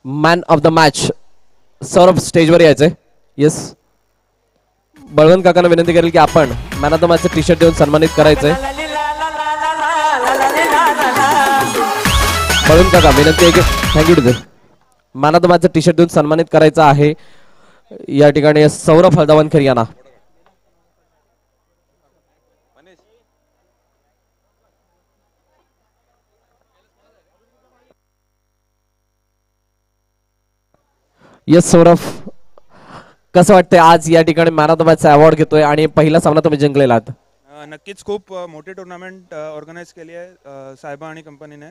Man of the match Saurabh स्टेजवर यायचंय. Yes, Balwant काकांना विनंती करेल की आपण मॅन ऑफ द मॅचचं टी शर्ट देऊन सन्मानित करायचंय. बळवंत काका विनंती आहे की thank you to man of the मॅचचं टी शर्ट देऊन सन्मानित करायचं आहे या ठिकाणी सौरभ हळदावणकर यांना. येस सौरभ, कसं वाटतंय आज या ठिकाणी मॅन ऑफ द मॅचचा अवॉर्ड घेतोय आणि पहिला सामना तुम्ही जिंकलेला आहात? नक्कीच खूप मोठी टुर्नामेंट ऑर्गनाईज केली आहे साहेबा आणि कंपनीने.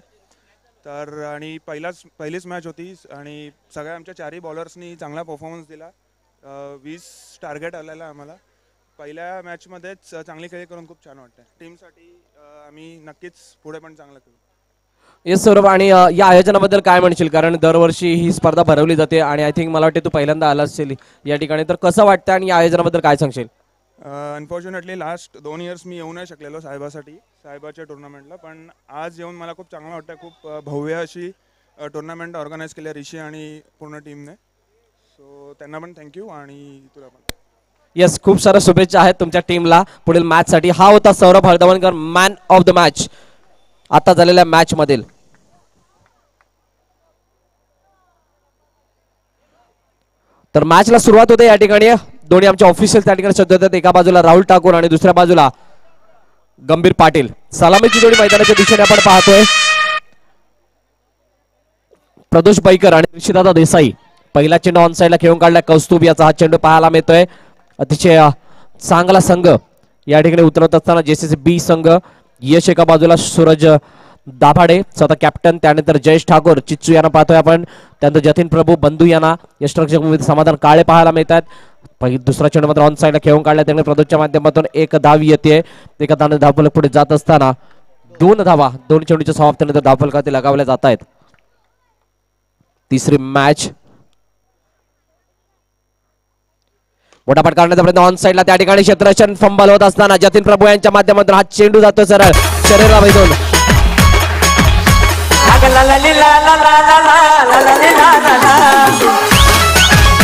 तर आणि पहिलीच मॅच होती आणि सगळ्या आमच्या चारही बॉलर्सनी चांगला परफॉर्मन्स दिला. 20 टार्गेट आलेला आम्हाला पहिल्या मॅचमध्येच. चांगली खेळी करून खूप छान वाटतं. टीमसाठी आम्ही नक्कीच पुढे पण चांगलं करू. येस सौरभ, आणि या आयोजनाबद्दल काय म्हणशील? कारण दरवर्षी ही स्पर्धा भरवली जाते आणि आय थिंक मला वाटते तू पहिल्यांदा आला असेल या ठिकाणी, तर कसं वाटतं आणि या आयोजनाबद्दल काय सांगशील? अनफॉर्च्युनेटली लास्ट 2 इयर्स मी येऊ नाही शकलेलो साहेबाच्या टुर्नामेंटला, पण आज येऊन मला खूप चांगलं वाटतं. खूप भव्य अशी टुर्नामेंट ऑर्गनाईज केली आहे ऋषी आणि पूर्ण टीमने. सो त्यांना पण थँक्यू आणि तुला पण. येस, खूप साऱ्या शुभेच्छा आहेत तुमच्या टीमला पुढील मॅचसाठी. हा होता Saurabh Haldavankar, man of the match आता झालेल्या मॅच मधील. तर मॅचला सुरुवात होते या ठिकाणी. दोन्ही आमचे ऑफिशियल त्या ठिकाणी सज्ज होतात. एका बाजूला राहुल ठाकूर आणि दुसऱ्या बाजूला गंभीर पाटील. सलामीची जोडी मैदानाच्या दिशेने आपण पाहतोय. प्रदोष बैकर आणि ऋषिदादा देसाई. पहिला चेंडू ऑन साइडला खेळून काढला कौस्तुभ याचा हा चेंडू पाहायला मिळतोय. अतिशय चांगला संघ या ठिकाणी उतरत असताना जेसीसी बी संघ. यश एका बाजूला, सूरज दाभाडे स्वतः कॅप्टन, त्यानंतर जयेश ठाकूर चिच्चू यांना पाहतोय आपण. त्यानंतर जतीन प्रभू बंधू यांना, यष्टरक्षक समाधान काळे पाहायला मिळतात. दुसरा चेंडू मात्र ऑन साइडला खेळून काढला त्याने प्रदोषच्या माध्यमातून. एक धाव येते. एका धावाने धावफलक पुढे जात असताना 2 धावा दोन चेंडूच्या समाप्तीनंतर धावफलकात लगावल्या जात आहेत. तिसरी मॅच मोठा पट काढण्याचा प्रयत्न ऑन साइडला त्या ठिकाणी क्षेत्ररक्षण फंबल होत असताना जतीन प्रभू यांच्या माध्यमातून हा चेंडू जातो सरळ शरीराला भेटून.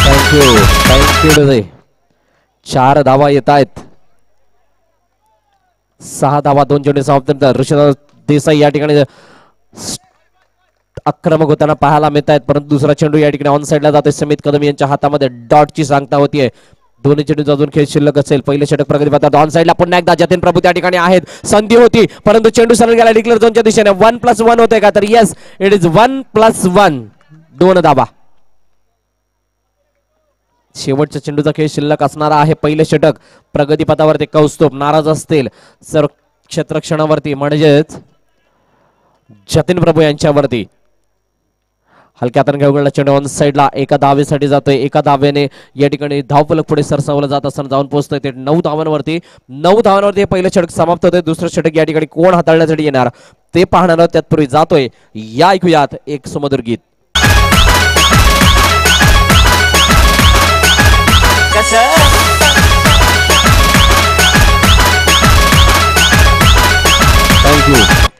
थँक्यू. 4 धावा येत आहेत. 6 धावा 2 चेंडू समाप्त. ऋषिदादा देसाई या ठिकाणी आक्रमक होताना पाहायला मिळत आहेत, परंतु दुसरा चेंडू या ठिकाणी ऑन साइडला जातोय. समित कदम यांच्या हातामध्ये डॉटची सांगता होतीये. दोन्ही चेंडू अजून खेळ शिल्लक असेल. पहिले षटक प्रगती पाहतात. ऑन साइडला पुन्हा एकदा जतीन प्रभू त्या ठिकाणी आहेत. संधी होती परंतु चेंडू सरळ गेला डिक्लेअर झोनच्या दिशेने. 1+1 होते का? तर येस, इट इज 1+1. 2 धावा. शेवटच्या चेंडूचा खेळ शिल्लक असणारा आहे. पहिले षटक प्रगतीपथावरती. कौस्तुभ नाराज असतील सर क्षेत्ररक्षणावरती म्हणजेच जतीन प्रभू यांच्यावरती. हलक्या हाताने घेऊन चेंडू ऑन साइडला एका धावेसाठी जातोय. एका धावेने या ठिकाणी धावफलक पुढे सरसावलं जात असताना जाऊन पोहोचतोय ते 9 धावांवरती. 9 धावांवरती पहिलं षटक समाप्त होतंय. दुसरं षटक या ठिकाणी कोण हाताळण्यासाठी येणार ते पाहणार. त्यातपूर्वी जातोय या ऐकूयात एक सुमधुर गीत.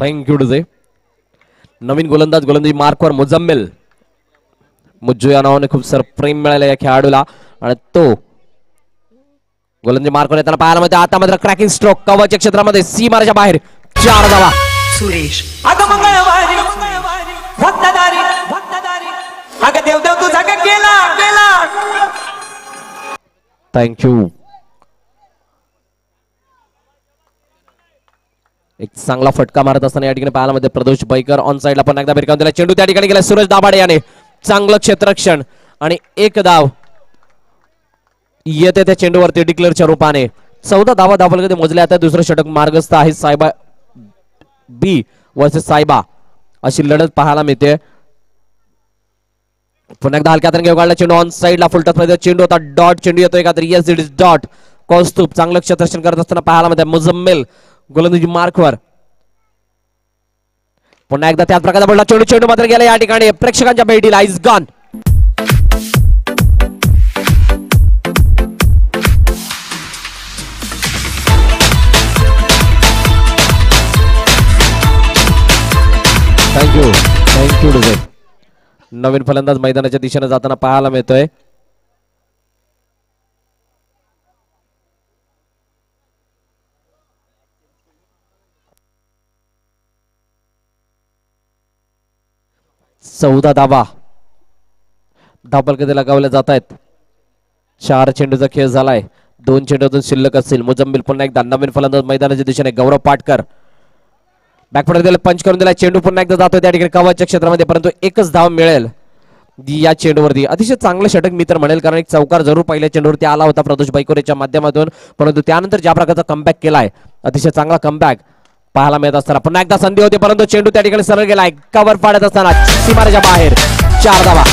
थँक्यू डुजे. नवीन गोलंदाजी मार्कवर मुजम्मिल मुज्जू या नावाने खूप सारं प्रेम मिळालं या खेळाडूला आणि तो गोलंदाजी मार्कवर येताना पाहायला मिळते. आता मात्र क्रॅकिंग स्ट्रोक कव्हरच्या क्षेत्रामध्ये सीमारेच्या बाहेर. 4 धावा. सुरेश थँक्यू. एक चांगला फटका मारत असताना या ठिकाणी पाहायला मध्ये प्रदोष बैकर. ऑन साइडला पण एकदा भिरकावून दिला. चेंडू त्या ठिकाणी गेला सूरज दाभाडे याने. चांगलं क्षेत्ररक्षण आणि 1 धाव येते त्या चेंडूवरती डिक्लेअरच्या रूपाने. 14 धावा धावफलकात मोजल्या. आता दुसरं षटक मार्गस्थ आहे. सायबा बी वर्सेस सायबा अशी लढत पाहायला मिळते. पुन्हा एकदा हलक्या हाताने घेऊन काढला चेंडू ऑन साइडला. फुलटत मध्ये चेंडू होता. डॉट चेंडू येतोय का? तर yes, it is dot. Kaustubh चांगलं क्षेत्ररक्षण करत असताना पाहायला मिळते. मुजम्मिल गोलंदाजी मार्कवर. पुन्हा एकदा त्याच प्रकारचा बोलला चेंडू. चेंडू मात्र गेला या ठिकाणी प्रेक्षकांच्या भेटीला. Is gone. थँक्यू. नवीन फलंदाज मैदानाच्या दिशेने जाताना पाहायला मिळतोय. चौदा धावा धावफलकात लगावल्या जात आहेत. 4 चेंडूचा खेळ झालाय. 2 चेंडूतून शिल्लक असतील. मुजम्मिल पुन्हा एकदा नवीन फलंदाज मैदानाच्या दिशेने. गौरव पाटकर बॅकफुट दिला, पंच करून दिला. चेंडू पुन्हा एकदा जातोय त्या ठिकाणी कव्हरच्या क्षेत्रामध्ये, परंतु एकच धाव मिळेल या चेंडूवरती. अतिशय चांगलं षटक मी तर म्हणेल, कारण एक चौकार जरूर पहिल्या चेंडूवरती आला होता प्रदोष बैकोरेच्या माध्यमातून, परंतु त्यानंतर ज्या प्रकारचा कमबॅक केलाय, अतिशय चांगला कमबॅक पाहायला मिळत असताना पुन्हा एकदा संधी होती, परंतु चेंडू त्या ठिकाणी सरळ गेलाय. कव्हर पाडत असताना सीमारेच्या बाहेर. 4 धावा.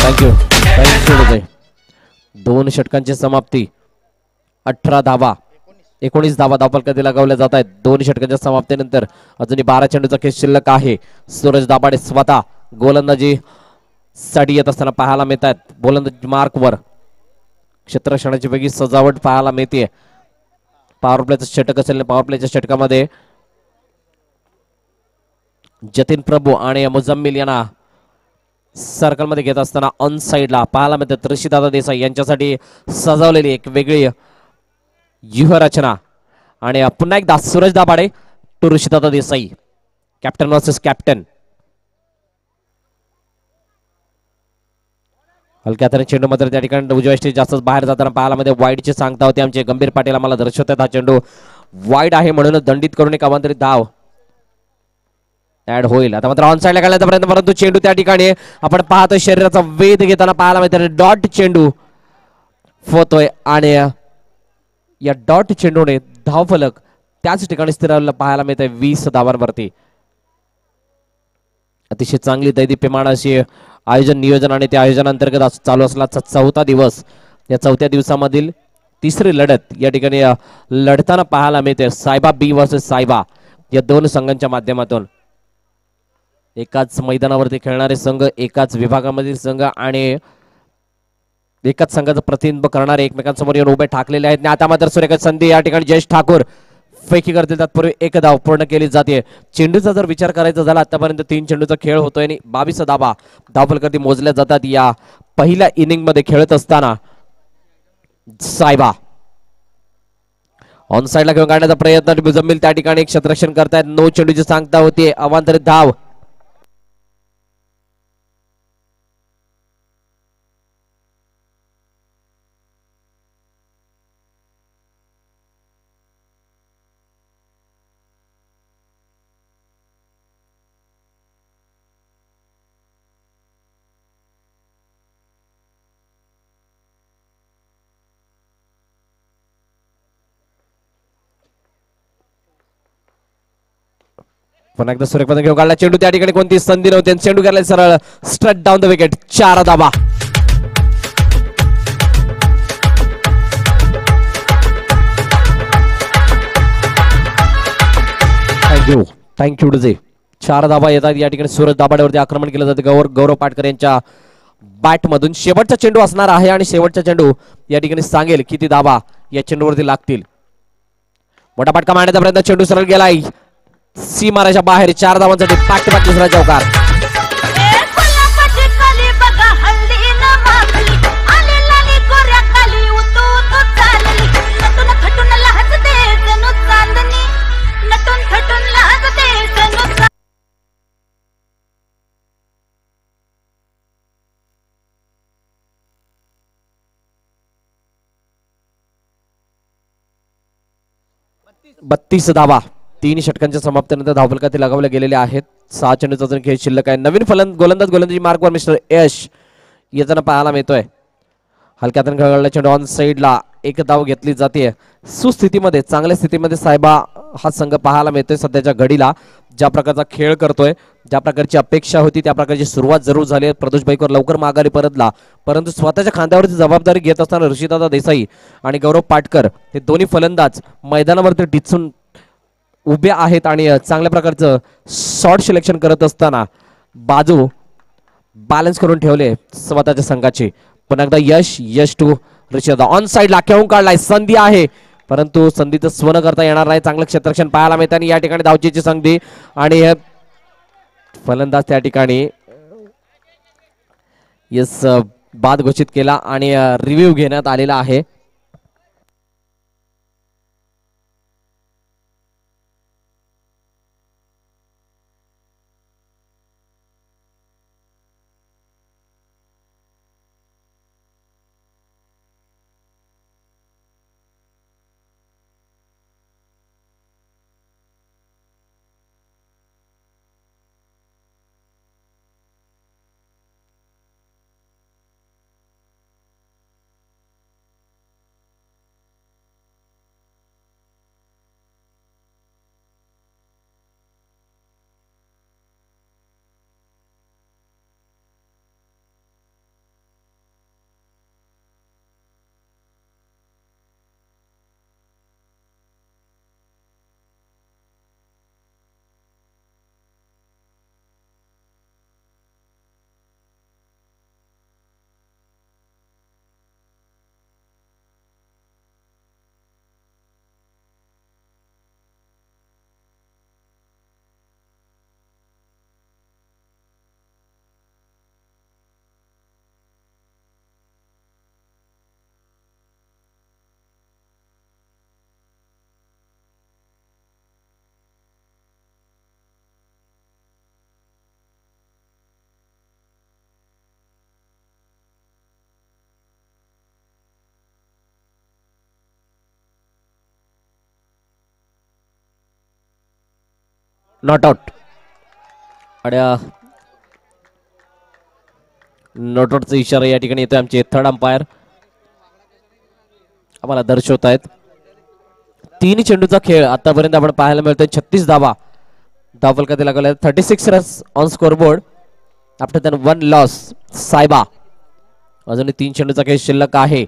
थँक्यू. 2 षटकांची समाप्ती. 18 धावा. 19 धावा धावफलकात लगावल्या जात आहेत. 2 षटकांच्या समाप्तीनंतर अजूनही 12 चेंडूचा खेळ शिल्लक आहे. सूरज दाभाडे स्वतः गोलंदाजी साठी येत असताना पाहायला मिळत आहेत. गोलंदाजी मार्कवर क्षेत्ररक्षणाची वेगळी सजावट पाहायला मिळते. पॉवर प्लेचं षटक असेल. पॉवर प्लेच्या षटकामध्ये जतीन प्रभू आणि मुजम्मिल यांना सर्कलमध्ये घेत असताना ऑन साइडला पाहायला मिळतात ऋषीदादा देसाई यांच्यासाठी सजवलेली एक वेगळी व्यूहरचना. आणि पुन्हा एकदा Suraj Dabhade to Rishidada Desai. Captain versus captain. हलक्या हाताने चेंडू मात्र त्या ठिकाणी उजव्या स्टेज जास्त बाहेर जाताना पाहायला मध्ये वाईडची सांगता होते आमचे गंभीर पाटील आम्हाला दर्शवतात. हा चेंडू वाईड आहे म्हणून दंडित करून एक अवांतरित धाव ऍड होईल. आता मात्र ऑन साइडला घालण्याचा प्रयत्न, परंतु चेंडू त्या ठिकाणी आपण पाहतो शरीराचा वेध घेताना पाहायला मिळते. डॉट चेंडू फोतोय आणि या डॉट चेंडूने धावफलक त्याच ठिकाणी स्थिरावलेला पाहायला मिळते 20 धावांवरती. अतिशय चांगली दैदिप्यमान अशी आयोजन नियोजन आणि त्या आयोजनांतर्गत चालू असला 4था दिवस. या 4थ्या दिवसामधील 3री लढत या ठिकाणी लढताना पाहायला मिळते. सायबा बी वर्सेस सायबा या 2 संघांच्या माध्यमातून. एकाच मैदानावरती खेळणारे संघ, एकाच विभागामधील संघ आणि एकाच संघाचं प्रतिनिधित्व करणारे एकमेकांसमोर येऊन उभे ठाकलेले आहेत. आता मात्र सुरेख संधी या ठिकाणी जयेश ठाकूर फेकी करतील. तत्पूर्वी 1 धाव पूर्ण केली जाते. चेंडूचा जर विचार करायचा झाला आतापर्यंत 3 चेंडूचा खेळ होतोय आणि 22 धावा धावफलकात मोजल्या जातात या पहिल्या इनिंग मध्ये खेळत असताना. सायबा ऑन साइडला घेऊन काढण्याचा प्रयत्न. मुजम्मिल त्या ठिकाणी एक क्षेत्ररक्षण करतायत. 9 चेंडूची सांगता होती. अवांतरित धाव. पुन्हा एकदा सुरेखपणे घेऊन काढला चेंडू. त्या ठिकाणी कोणती संधी नव्हती. चेंडू गेला सरळ स्ट्रेट डाऊन द विकेट. 4 धावा. थँक्यू डुजे. 4 धावा येतात या ठिकाणी. सूरज दाभाडेवरती आक्रमण केलं जाते गौरव पाटकर यांच्या बॅट मधून. शेवटचा चेंडू असणार आहे आणि शेवटचा चेंडू या ठिकाणी सांगेल किती धावा या चेंडूवरती लागतील. मोठा फटका मारण्याचा प्रयत्न. चेंडू सरळ गेलाय सीमारेच्या बाहेर. 4 धावांसाठी पाठ टू पाठ दुसरा चौकार. बत्तीस धावा 3 षटकांच्या समाप्तीनंतर धावफलकात लगावले गेलेले आहेत. 6 चेंडूचा अजून खेळ शिल्लक आहे. नवीन गोलंदाजी मार्कवर मिस्टर यश येताना पाहायला मिळतोय. हलक्या हाताने खेळला चेंडू ऑन साइडला. 1 धाव घेतली जाते. सुस्थितीमध्ये चांगल्या स्थितीमध्ये सायबा हा संघ पाहायला मिळतोय सध्याच्या घडीला. ज्या प्रकारचा खेळ करतोय, ज्या प्रकारची अपेक्षा होती त्या प्रकारची सुरुवात जरूर झाली. प्रदोष बैकर लवकर माघारी परतला, परंतु स्वतःच्या खांद्यावरची जबाबदारी घेत असताना ऋषीदादा देसाई आणि गौरव पाटकर हे दोन्ही फलंदाज मैदानावरती टिचून उभे आहेत आणि चांगल्या प्रकारचं शॉर्ट सिलेक्शन करत असताना बाजू बॅलन्स करून ठेवले स्वतःच्या संघाची. पुन्हा एकदा यश टू ऋषीदादा ऑन साइडला खेळून काढलाय. संधी आहे परंतु संधीचं स्वर्ण करता येणार नाही. चांगलं क्षेत्ररक्षण पाहायला मिळतं आणि या ठिकाणी धावचीची संधी आणि फलंदाज त्या ठिकाणी यस बाद घोषित केला आणि रिव्ह्यू घेण्यात आलेला आहे. नॉट आउट आणि नॉट आउटचा इशारा या ठिकाणी येतोय. आमचे थर्ड अंपायर आम्हाला दर्शवत आहेत. 3 चेंडूचा खेळ आतापर्यंत आपण पाहायला मिळतोय. 36 धावा धावफलकात लागल्या. 36 runs on scoreboard after than 1 loss. सायबा अजूनही 3 चेंडूचा खेळ शिल्लक आहे.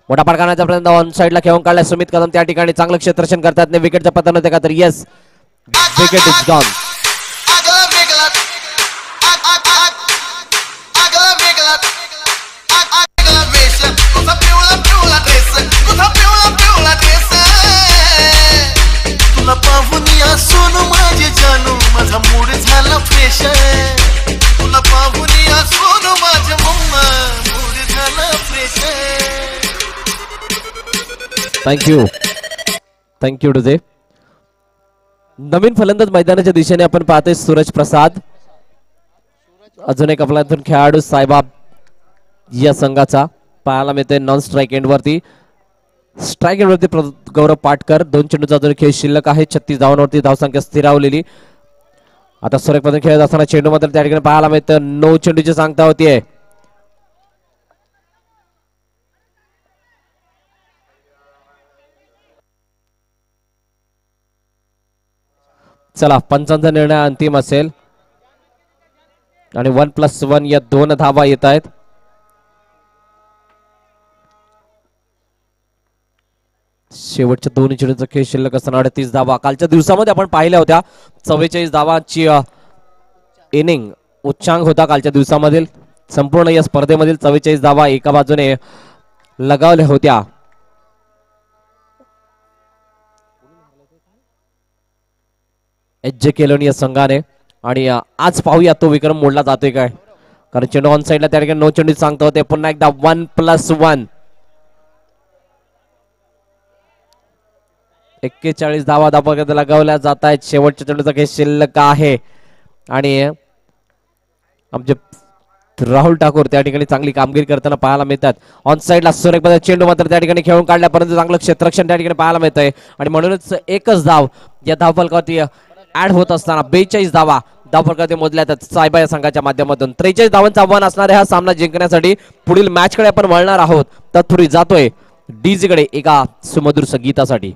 मोठा पाठ करण्याचा प्रयत्न ऑन साइडला खेळून काढला सुमित कदम. त्या ठिकाणी चांगलं क्षेत्ररक्षण करतात. विकेटचा पतन होते का तर येस विकेट इज गॉन. तुला पाहून या सोनू माझे जानू माझा मूड झाला फ्रेश. तुला पाहून या सोनू माझे मम्मा मूड झाला फ्रेश. थँक्यू डुजे. नवीन फलंदाज मैदानाच्या दिशेने आपण पाहतोय सूरज प्रसाद. अजून एक आपल्यातून खेळाडू सायबा या संघाचा पाहायला मिळतोय. नॉन स्ट्राईक एंड वरती गौरव पाटकर. 2 चेंडूचा अजून खेळ शिल्लक आहे. 36 धावांवरती धावसंख्या स्थिरावलेली. आता सुरेख पद्धतीने खेळत असताना चेंडू मात्र त्या ठिकाणी पाहायला मिळतं. 9 चेंडूची सांगता होतीये. चला पंचांचा निर्णय अंतिम असेल आणि 1+1 या 2 धावा येत आहेत. शेवटच्या 2 चेंडूचा खेळ शिल्लक असताना 38 धावा. कालच्या दिवसामध्ये आपण पाहिल्या होत्या. 44 धावांची इनिंग उच्चांक होता कालच्या दिवसामधील. संपूर्ण या स्पर्धेमधील 44 धावा एका बाजूने लगावल्या होत्या. एच जे केलोनी या संघाने आणि आज पाहूया तो विक्रम मोडला जातोय काय. कारण चेंडू ऑन साइडला त्या ठिकाणी 9 चेंडू सांगतो होते. पुन्हा एकदा 1+1 41 धावा धावफलकात लगावल्या जात आहेत. शेवटच्या चेंडूचा खेळ शिल्लक आहे आणि आमचे राहुल ठाकूर त्या ठिकाणी चांगली कामगिरी करताना पाहायला मिळतात. ऑन साइडला सुरेख चेंडू मात्र त्या ठिकाणी खेळून काढल्या परंतु चांगलं क्षेत्ररक्षण त्या ठिकाणी पाहायला मिळतंय आणि म्हणूनच एकच धाव या धावफलकावरती ऍड होत असताना 42 धावा धावफलकावरती मोजल्या जातात सायबा या संघाच्या माध्यमातून. 43 धावांचं आव्हान असणाऱ्या हा सामना जिंकण्यासाठी पुढील मॅच कडे आपण वळणार आहोत. तत्पूर्वी जातोय डीजे कडे एका सुमधुर संगीतासाठी.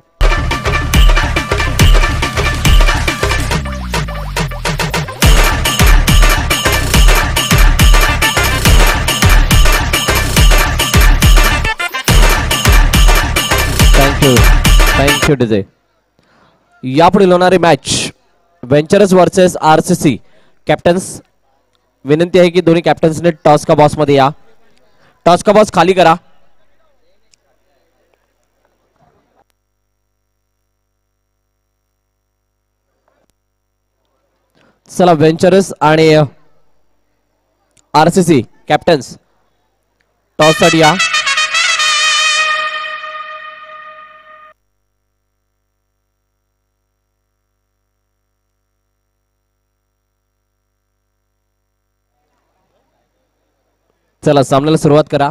Thank you DJ. यापुढील होणारी match venturers versus RCC. Captains विनंती आहे की दोन्ही कॅप्टन्सने टॉस का बॉस मध्ये या. टॉस का बॉस खाली करा. चला व्हेंचरस आणि RCC कॅप्टन्स टॉस साठी या. चला सामन्याला सुरुवात करा.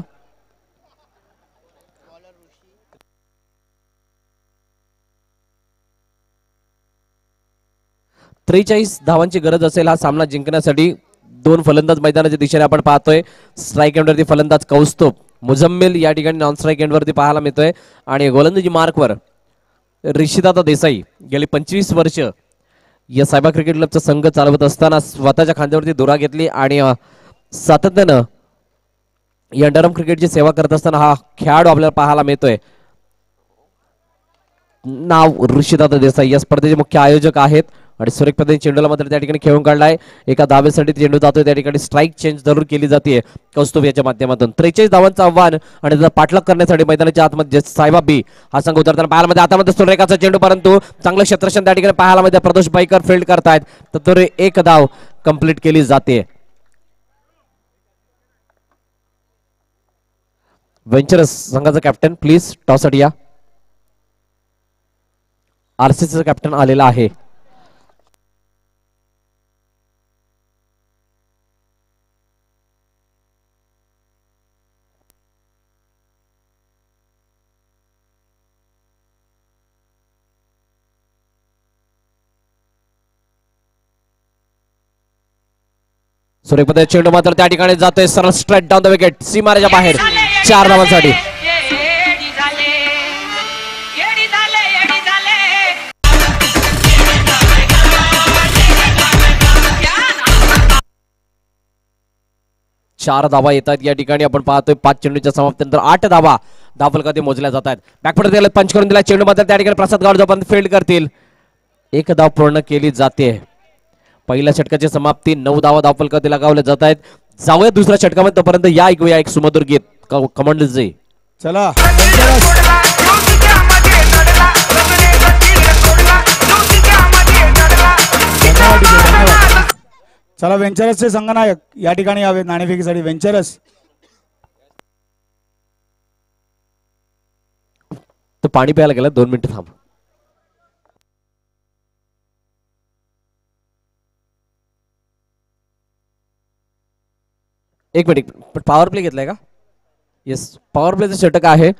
त्रेचाळीस धावांची गरज असेल हा सामना जिंकण्यासाठी. दोन फलंदाज मैदानाच्या दिशेने आपण पाहतोय. स्ट्राईक एंडवरती फलंदाज कौस्तुभ, मुझम्मिल या ठिकाणी नॉन स्ट्राईक एंडवरती पाहायला मिळतोय. आणि गोलंदाजी मार्कवर ऋषिदादा देसाई. गेली 25 वर्ष या सायबा क्रिकेट क्लबचा संघ चालवत असताना स्वतःच्या खांद्यावरती दोरा घेतली आणि सातत्यानं या अंडरआर्म क्रिकेटची सेवा करत असताना हा खेळाडू आपल्याला पाहायला मिळतोय. नाव ऋषिदादा देसाई या स्पर्धेचे मुख्य आयोजक आहेत. आणि सुरेख पद्धतीने चेंडूला मात्र त्या ठिकाणी खेळून काढलाय. एका धावेसाठी चेंडू जातोय, त्या ठिकाणी स्ट्राईक चेंज जरूर केली जाते कौस्तुभ याच्या माध्यमातून. 43 धावांचं आव्हान आणि त्याचा पाठलाग करण्यासाठी मैदानाच्या आतमध्ये सायबा बी हा संघ उतरताना पाहायला मध्ये. आता मध्ये सुरेखाचा चेंडू, परंतु चांगलं क्षेत्ररक्षण त्या ठिकाणी पाहायला मध्ये. प्रदोष बाईकर फील्ड करतायत, तर एक धाव कंप्लीट केली जाते. व्हेंचरस संघाचा कॅप्टन प्लीज टॉस साठी या. RCCचा कॅप्टन आलेला आहे. सूर्यपद चेंडू मात्र त्या ठिकाणी जातोय सरळ स्ट्रेट डाऊन द विकेट, सीमारेच्या बाहेर. 4 धावांसाठी. चार धावा येतात या ठिकाणी. आपण पाहतोय 5 चेंडूच्या समाप्तीनंतर 8 धावा धावफलकात मोजल्या जात आहेत. बॅकफुट त्याला पंच करून दिला. चेंडू मात्र त्या ठिकाणी प्रसाद गावड जोपर्यंत फील्ड करतील 1 धाव पूर्ण केली जाते. पहिल्या षटकाची समाप्ती 9 धावा धावफलकात लगावल्या जात आहेत. जाऊया दुसऱ्या षटकामध्ये, तोपर्यंत या ऐकूया एक सुमधुर गीत कमांडलचे. चला चला व्हेंचरसचे संघनायक या ठिकाणी यावेत नाणेफेकीसाठी. व्हेंचरस तो पाणी प्यायला गेला, 2 मिनिटं थांब. एक मिनिट, पॉवर प्ले घेतलाय का? येस, पॉवर प्लेचं षटक आहे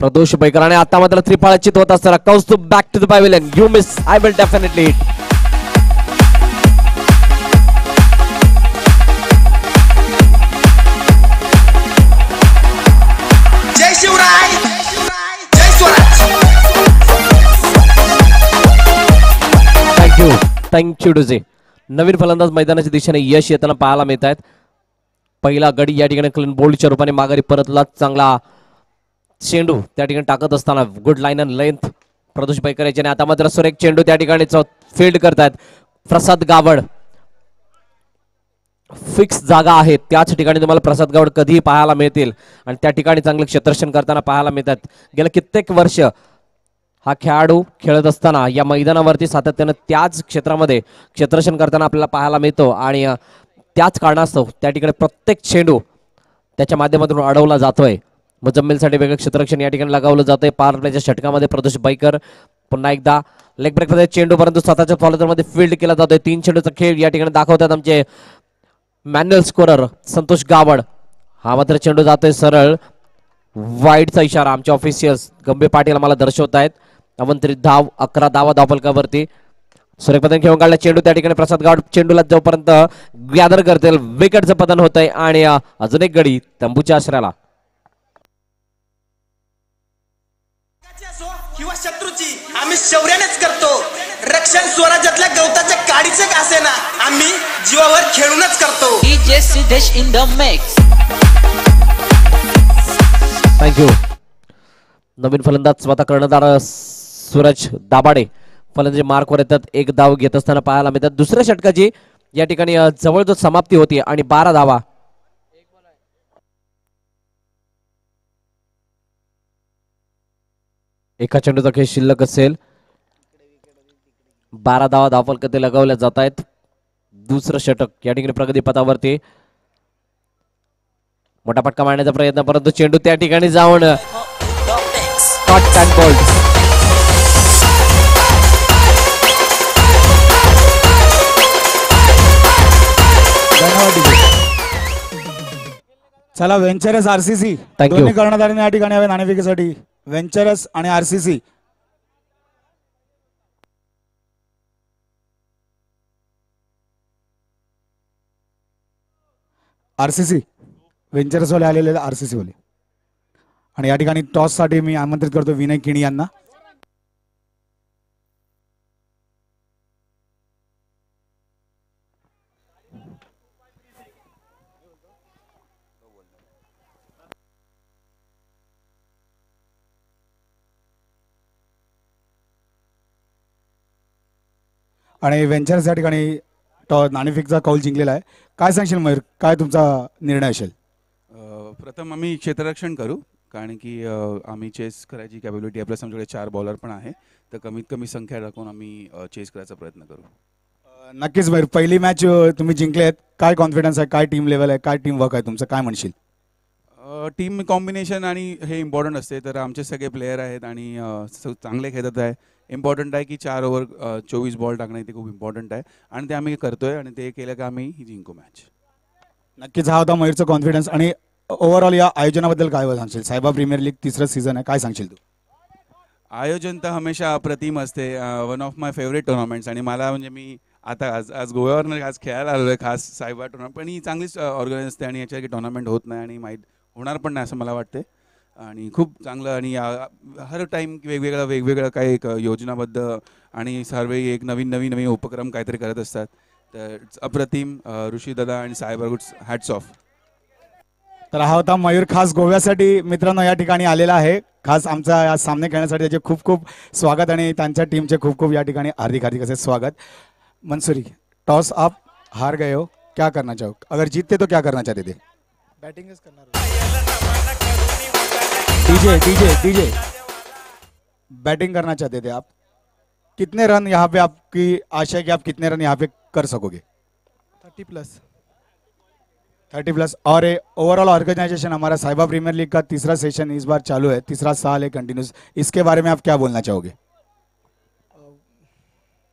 प्रदोष बैकर. आणि आता मात्र त्रिफळाचित होत असताना Kaustubh back to the pavilion. You miss, I will definitely hit. जय शिवराय, जय स्वराज. थँक्यू डुजे. नवीन फलंदाज मैदानाच्या दिशेने यश येताना पाहायला मिळत आहेत. पहिला गडी या ठिकाणी क्लीन बोल्डच्या रूपाने माघारी परतला. चांगला चेंडू त्या ठिकाणी टाकत असताना good line and length Pradosh बैकर याच्याने. आता मात्र सुरेख चेंडू त्या ठिकाणी फील्ड करतायत प्रसाद गावड. फिक्स जागा आहे त्याच ठिकाणी तुम्हाला प्रसाद गावड कधीही पाहायला मिळतील आणि त्या ठिकाणी चांगलं क्षेत्ररक्षण करताना पाहायला मिळतात. गेल्या कित्येक वर्ष हा खेळाडू खेळत असताना या मैदानावरती सातत्यानं त्याच क्षेत्रामध्ये क्षेत्ररक्षण करताना आपल्याला पाहायला मिळतो. आणि त्याच कारणास्तव त्या ठिकाणी प्रत्येक चेंडू त्याच्या माध्यमातून अडवला जातोय. मुजम्मिलसाठी वेगळं क्षेत्ररक्षण या ठिकाणी लगावलं जातंय. पॉवर प्लेच्या षटकामध्ये प्रदोष बैकर पुन्हा एकदा लेग ब्रेक मध्ये चेंडू, परंतु स्वतःच्या फॉलोमध्ये फील्ड केला जातोय. 3 चेंडूचा खेळ या ठिकाणी दाखवतात आमचे मॅन्युअल स्कोरर संतोष गावड. हा मात्र चेंडू जातोय सरळ वाईडचा इशारा आमचे ऑफिशियल्स गंभीर पाटील आम्हाला दर्शवत आहेत. आमंत्रित धाव 11 धावा धावफलकावरती. सूर्यपदन खेळून काढला चेंडू त्या ठिकाणी प्रसाद गावड चेंडूला जोपर्यंत गॅदर करतील विकेटचं पतन होत आहे. आणि अजून एक गडी तंबूच्या आश्रयाला. किंवा शत्रूची आम्ही शौर्यानेच करतो रक्षण. स्वराज्यातल्या गवताच्या काडीचे का असेना आम्ही जीवावर खेळूनच करतो. DJ Siddesh in the mix. Thank you. नवीन फलंदाज स्वतः कर्णधार सूरज दाभाडे फलंदाजी मार्कवर येतात. 1 धाव घेत असताना पाहायला मिळतात. दुसऱ्या षटकाची या ठिकाणी जवळजवळ समाप्ती होती आणि 12 धावा. एका चेंडूचा खेळ शिल्लक असेल. 12 धावा धावफलकात लगावल्या जात आहेत. दुसरं षटक या ठिकाणी प्रगती पथावरती. मोठा फटका मारण्याचा प्रयत्न परंतु चेंडू त्या ठिकाणी जाऊन कट अँड बोल्ड. चला व्हेंचरस आरसीसी Thank you. दोन्ही कर्णधारांनी या ठिकाणी हवे नाणेफेकीसाठी. व्हेंचरस आणि आरसीसी. आरसीसी व्हेंचरस वाले आलेले आरसीसी वाले. आणि या ठिकाणी टॉस साठी मी आमंत्रित करतो विनय किणी यांना. आणि व्हेंचर्स या ठिकाणी नाणेफेकचा कौल जिंकलेला आहे. काय सांगशील मयूर, काय तुमचा निर्णय असेल? प्रथम आम्ही क्षेत्ररक्षण करू, कारण की आम्ही चेस करायची कॅपेबिलिटी प्लस आमच्याकडे 4 बॉलर पण आहे, तर कमीत कमी संख्या राखून आम्ही चेस करायचा प्रयत्न करू. नक्कीच मयूर, पहिली मॅच तुम्ही जिंकले आहेत. काय कॉन्फिडन्स आहे, काय टीम लेवल आहे, काय टीम वर्क आहे तुमचं, काय म्हणशील? टीम कॉम्बिनेशन आणि हे इम्पॉर्टंट असते, तर आमचे सगळे प्लेयर आहेत आणि चांगले खेळत आहे. इम्पॉर्टंट आहे की 4 ओव्हर 24 बॉल टाकणं ते खूप इम्पॉर्टंट आहे आणि ते आम्ही करतोय आणि ते केलं का आम्ही ही जिंकू मॅच. नक्कीच हा होता मयूरचा कॉन्फिडन्स. आणि ओव्हरऑल या आयोजनाबद्दल काय सांगशील? सायबा प्रीमियर लीग तिसरं सीझन आहे, काय सांगशील तू? आयोजन तर हमेशा अप्रतिम असते. One of my favourite tournaments. आणि मला म्हणजे मी आता आज गोव्यावरनं आज खेळायला आलो आहे खास सायबा टुर्नामेंट, पण ही चांगलीच ऑर्गनाईज असते आणि याच्या टुर्नामेंट होत नाही आणि माहीत होणार पण नाही असं मला वाटते. आणि खूप चांगलं आणि हर टाईम वेगवेगळं काही एक योजनाबद्ध आणि सर्व एक नवीन उपक्रम काहीतरी करत असतात. तर अप्रतिम. ऋषी दादा आणि सायबर गुड्स, हॅट्स ऑफ. तर हा होता मयूर, खास गोव्यासाठी मित्रांनो या ठिकाणी आलेला आहे. खास आमचा या सामने खेळण्यासाठी त्याचे खूप खूप स्वागत आणि त्यांच्या टीमचे खूप खूप या ठिकाणी हार्दिक असे स्वागत. मंसूरी, टॉस आप हार गए हो, क्या करना चाहो? अगर जीतते तो क्या करना चाहते थे? बैटिंग करना. डीजे बैटिंग करना चाहते थे आप. कितने रन यहाँ पे आपकी आशा है कि आप कितने रन यहाँ पे कर सकोगे? 30 प्लस. और ओवरऑल ऑर्गेनाइजेशन हमारा साइबा प्रीमियर लीग का तीसरा सेशन इस बार चालू है, तीसरा साल है कंटिन्यूस. इसके बारे में आप क्या बोलना चाहोगे?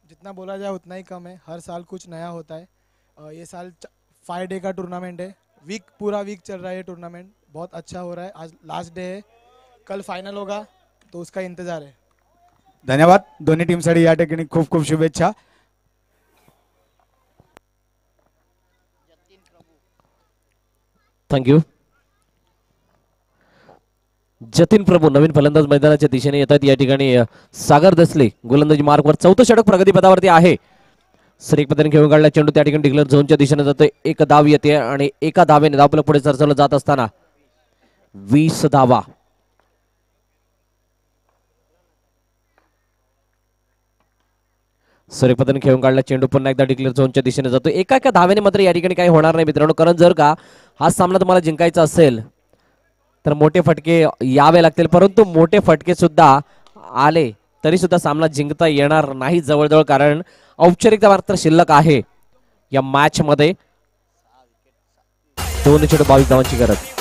जितना बोला जाए उतना ही कम है. हर साल कुछ नया होता है. ये साल 5 डे का टूर्नामेंट है. पूरा वीक चल रहा है ये टूर्नामेंट. बहुत अच्छा हो रहा है. आज लास्ट डे है, कल फाइनल होगा, तो उसका इंतजार है. धन्यवाद. दोन्ही टीमसाठी या ठिकाणी खूप खूप शुभेच्छा. थँक्यू. जतीन प्रभू नवीन फलंदाज मैदानाच्या दिशेने येतात. या ठिकाणी सागर दसले गोलंदाजी मार्कवर. चौथं षटक प्रगतीपथावरती आहे. सरीक पद्धतीने खेळून काढला चेंडू त्या ठिकाणी डिक्लेअर झोनच्या दिशेने जातोय. एक धाव येते आणि एका धावेने धावफलक पुढे सरसवलं जात असताना 20 धावा. सरीक पद्धतीने खेळून काढला चेंडू पुन्हा एकदा डिक्लेअर झोनच्या दिशेने जातो. एका धावेने मात्र या ठिकाणी काही होणार नाही मित्रांनो, कारण जर का हा सामना तुम्हाला जिंकायचा असेल तर मोठे फटके यावे लागतील. परंतु मोठे फटके सुद्धा आले तरी सुद्धा सामना जिंकता येणार नाही जवळजवळ, कारण औपचारिकता मात्र शिल्लक आहे या मॅच मध्ये. 222 धावांची गरज.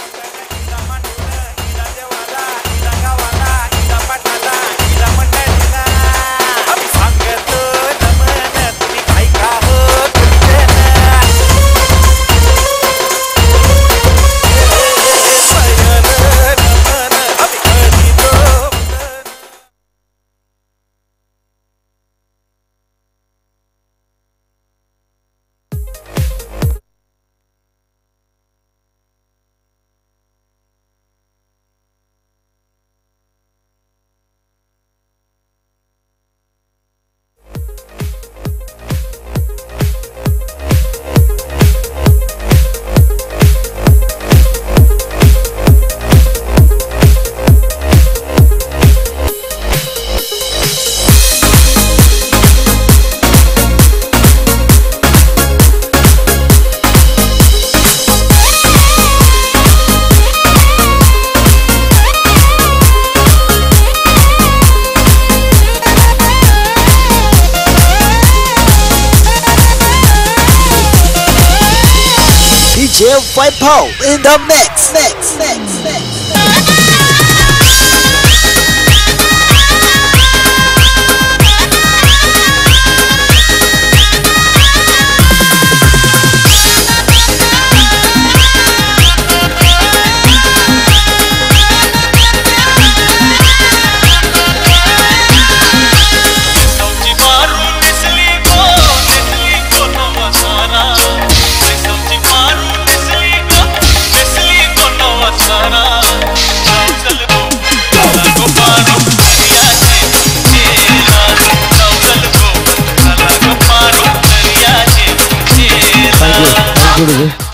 DJ Vaibhav in the mix. Thank you.